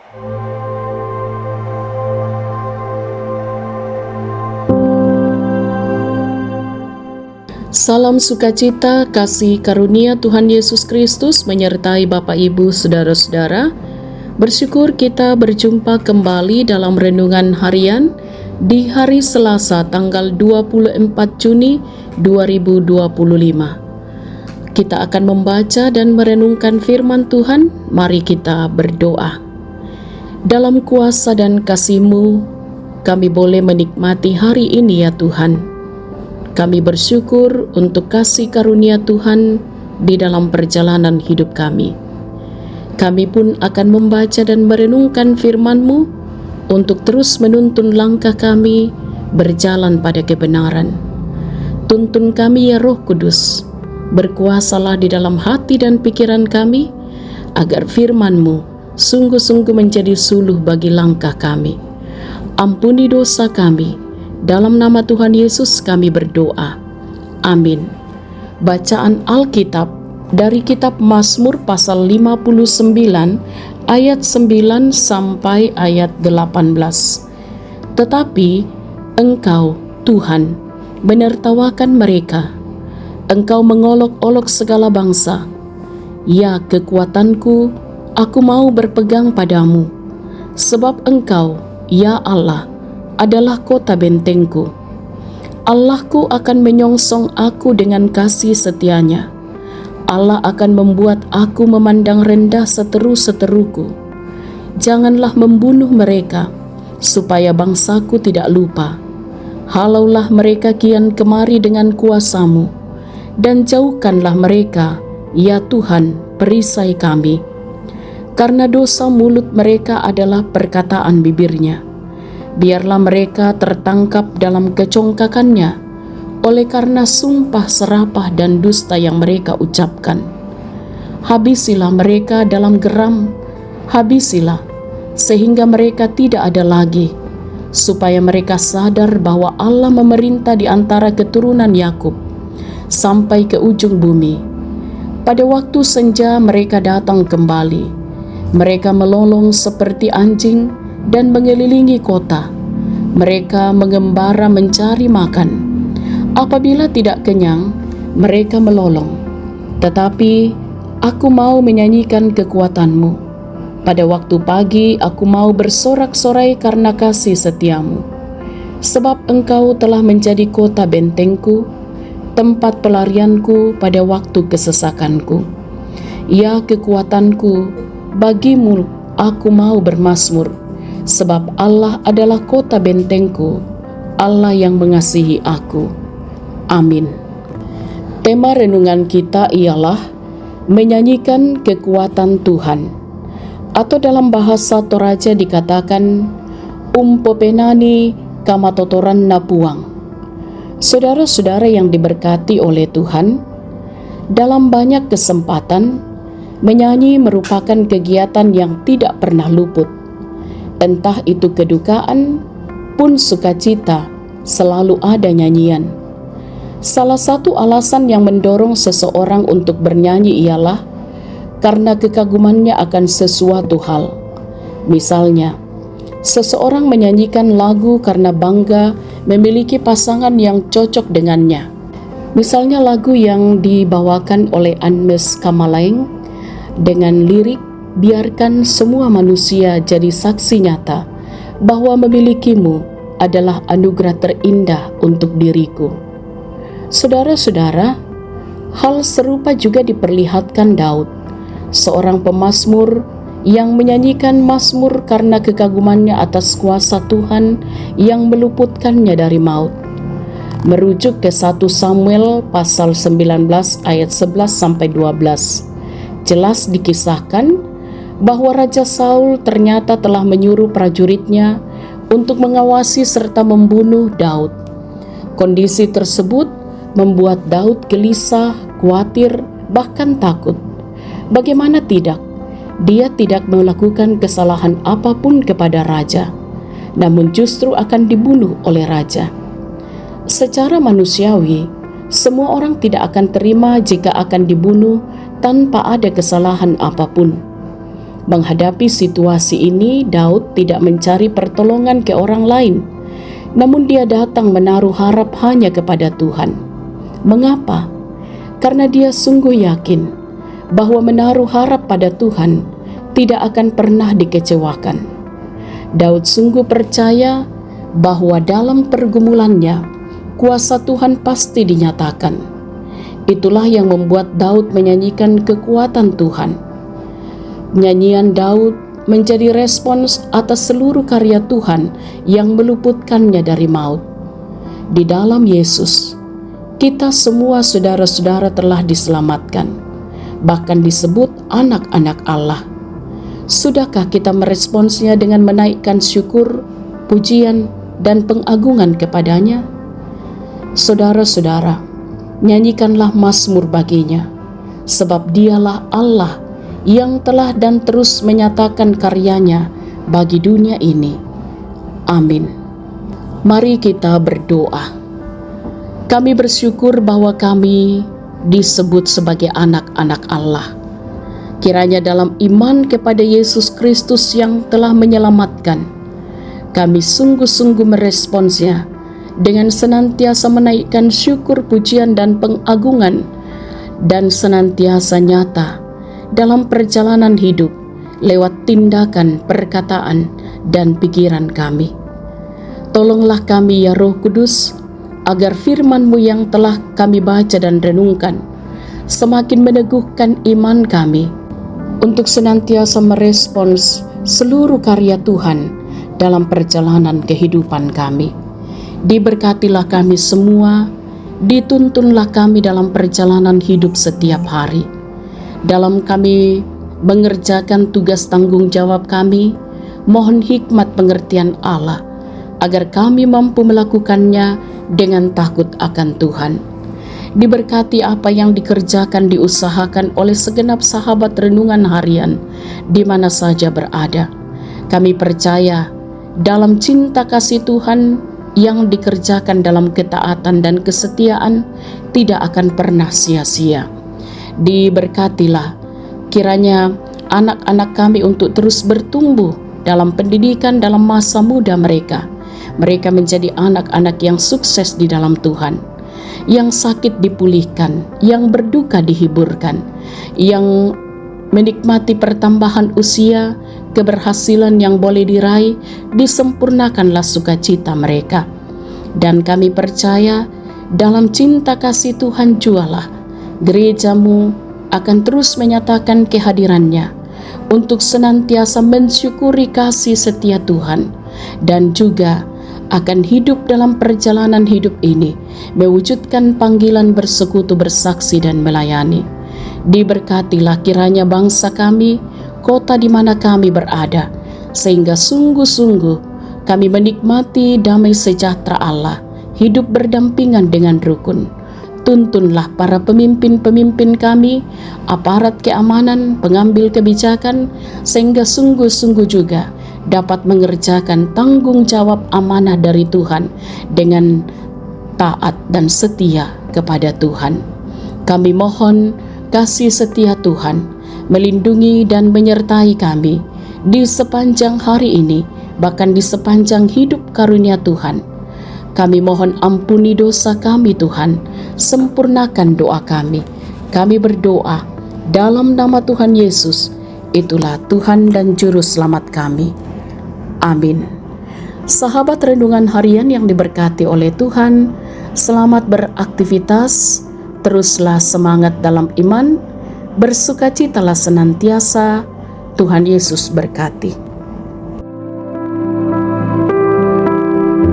Salam sukacita, kasih karunia Tuhan Yesus Kristus menyertai Bapak Ibu Saudara-saudara. Bersyukur kita berjumpa kembali dalam renungan harian di hari Selasa tanggal 24 Juni 2025. Kita akan membaca dan merenungkan firman Tuhan. Mari kita berdoa. Dalam kuasa dan kasih-Mu, kami boleh menikmati hari ini ya Tuhan. Kami bersyukur untuk kasih karunia Tuhan di dalam perjalanan hidup kami. Kami pun akan membaca dan merenungkan firman-Mu untuk terus menuntun langkah kami berjalan pada kebenaran. Tuntun kami ya Roh Kudus, berkuasalah di dalam hati dan pikiran kami, agar firman-Mu sungguh-sungguh menjadi suluh bagi langkah kami. Ampuni dosa kami. Dalam nama Tuhan Yesus kami berdoa. Amin. Bacaan Alkitab dari kitab Mazmur pasal 59 ayat 9 sampai ayat 18. Tetapi Engkau, Tuhan, menertawakan mereka. Engkau mengolok-olok segala bangsa. Ya kekuatanku, aku mau berpegang padamu. Sebab Engkau, ya Allah, adalah kota bentengku. Allahku akan menyongsong aku dengan kasih setianya. Allah akan membuat aku memandang rendah seteru-seteruku. Janganlah membunuh mereka, supaya bangsaku tidak lupa. Halaulah mereka kian kemari dengan kuasa-Mu, dan jauhkanlah mereka, ya Tuhan, perisai kami. Karena dosa mulut mereka adalah perkataan bibirnya. Biarlah mereka tertangkap dalam kecongkakannya, oleh karena sumpah serapah dan dusta yang mereka ucapkan. Habisilah mereka dalam geram, habisilah, sehingga mereka tidak ada lagi, supaya mereka sadar bahwa Allah memerintah di antara keturunan Yakub, sampai ke ujung bumi. Pada waktu senja mereka datang kembali, mereka melolong seperti anjing, dan mengelilingi kota. Mereka mengembara mencari makan. Apabila tidak kenyang, mereka melolong. Tetapi aku mau menyanyikan kekuatan-Mu. Pada waktu pagi aku mau bersorak-sorai karena kasih setia-Mu. Sebab Engkau telah menjadi kota bentengku, tempat pelarianku pada waktu kesesakanku. Ya kekuatanku, bagi-Mu aku mau bermazmur. Sebab Allah adalah kota bentengku, Allah yang mengasihi aku. Amin. Tema renungan kita ialah menyanyikan kekuatan Tuhan. Atau dalam bahasa Toraja dikatakan umpopenani kamatotoran napuang. Saudara-saudara yang diberkati oleh Tuhan, dalam banyak kesempatan menyanyi merupakan kegiatan yang tidak pernah luput. Entah itu kedukaan pun sukacita, selalu ada nyanyian. Salah satu alasan yang mendorong seseorang untuk bernyanyi ialah karena kekagumannya akan sesuatu hal. Misalnya, seseorang menyanyikan lagu karena bangga memiliki pasangan yang cocok dengannya. Misalnya lagu yang dibawakan oleh Agnes Kamalaing dengan lirik, biarkan semua manusia jadi saksi nyata bahwa memilikimu adalah anugerah terindah untuk diriku. Saudara-saudara, hal serupa juga diperlihatkan Daud, seorang pemazmur yang menyanyikan mazmur karena kekagumannya atas kuasa Tuhan yang meluputkannya dari maut. Merujuk ke 1 Samuel pasal 19 ayat 11-12, jelas dikisahkan bahwa Raja Saul ternyata telah menyuruh prajuritnya untuk mengawasi serta membunuh Daud. Kondisi tersebut membuat Daud gelisah, khawatir, bahkan takut. Bagaimana tidak? Dia tidak melakukan kesalahan apapun kepada raja, namun justru akan dibunuh oleh raja. Secara manusiawi, semua orang tidak akan terima jika akan dibunuh tanpa ada kesalahan apapun. Menghadapi situasi ini, Daud tidak mencari pertolongan ke orang lain, namun dia datang menaruh harap hanya kepada Tuhan. Mengapa? Karena dia sungguh yakin bahwa menaruh harap pada Tuhan tidak akan pernah dikecewakan. Daud sungguh percaya bahwa dalam pergumulannya, kuasa Tuhan pasti dinyatakan. Itulah yang membuat Daud menyanyikan kekuatan Tuhan. Nyanyian Daud menjadi respons atas seluruh karya Tuhan yang meluputkannya dari maut. Di dalam Yesus, kita semua saudara-saudara telah diselamatkan, bahkan disebut anak-anak Allah. Sudahkah kita meresponsnya dengan menaikkan syukur, pujian, dan pengagungan kepadanya? Saudara-saudara, nyanyikanlah mazmur baginya, sebab dialah Allah yang telah dan terus menyatakan karyanya bagi dunia ini. Amin. Mari kita berdoa. Kami bersyukur bahwa kami disebut sebagai anak-anak Allah. Kiranya dalam iman kepada Yesus Kristus yang telah menyelamatkan, kami sungguh-sungguh meresponsnya dengan senantiasa menaikkan syukur, pujian, dan pengagungan, dan senantiasa nyata dalam perjalanan hidup lewat tindakan, perkataan, dan pikiran kami. Tolonglah kami ya Roh Kudus, agar firman-Mu yang telah kami baca dan renungkan semakin meneguhkan iman kami untuk senantiasa merespons seluruh karya Tuhan dalam perjalanan kehidupan kami. Diberkatilah kami semua, dituntunlah kami dalam perjalanan hidup setiap hari. Dalam kami mengerjakan tugas tanggung jawab kami, mohon hikmat pengertian Allah, agar kami mampu melakukannya dengan takut akan Tuhan. Diberkati apa yang dikerjakan, diusahakan oleh segenap sahabat renungan harian, di mana saja berada. Kami percaya dalam cinta kasih Tuhan yang dikerjakan dalam ketaatan dan kesetiaan tidak akan pernah sia-sia. Diberkatilah kiranya anak-anak kami untuk terus bertumbuh dalam pendidikan dalam masa muda mereka. Mereka menjadi anak-anak yang sukses di dalam Tuhan, yang sakit dipulihkan, yang berduka dihiburkan, yang menikmati pertambahan usia, keberhasilan yang boleh diraih, disempurnakanlah sukacita mereka. Dan kami percaya dalam cinta kasih Tuhan jualah gereja-Mu akan terus menyatakan kehadirannya untuk senantiasa mensyukuri kasih setia Tuhan, dan juga akan hidup dalam perjalanan hidup ini mewujudkan panggilan bersekutu, bersaksi, dan melayani. Diberkatilah kiranya bangsa kami, kota di mana kami berada, sehingga sungguh-sungguh kami menikmati damai sejahtera Allah, hidup berdampingan dengan rukun. Tuntunlah para pemimpin-pemimpin kami, aparat keamanan, pengambil kebijakan, sehingga sungguh-sungguh juga dapat mengerjakan tanggung jawab amanah dari Tuhan dengan taat dan setia kepada Tuhan. Kami mohon kasih setia Tuhan melindungi dan menyertai kami di sepanjang hari ini, bahkan di sepanjang hidup karunia Tuhan. Kami mohon ampuni dosa kami Tuhan, sempurnakan doa kami. Kami berdoa dalam nama Tuhan Yesus, itulah Tuhan dan Juru Selamat kami. Amin. Sahabat renungan harian yang diberkati oleh Tuhan, selamat beraktivitas, teruslah semangat dalam iman, bersukacitalah senantiasa, Tuhan Yesus berkati.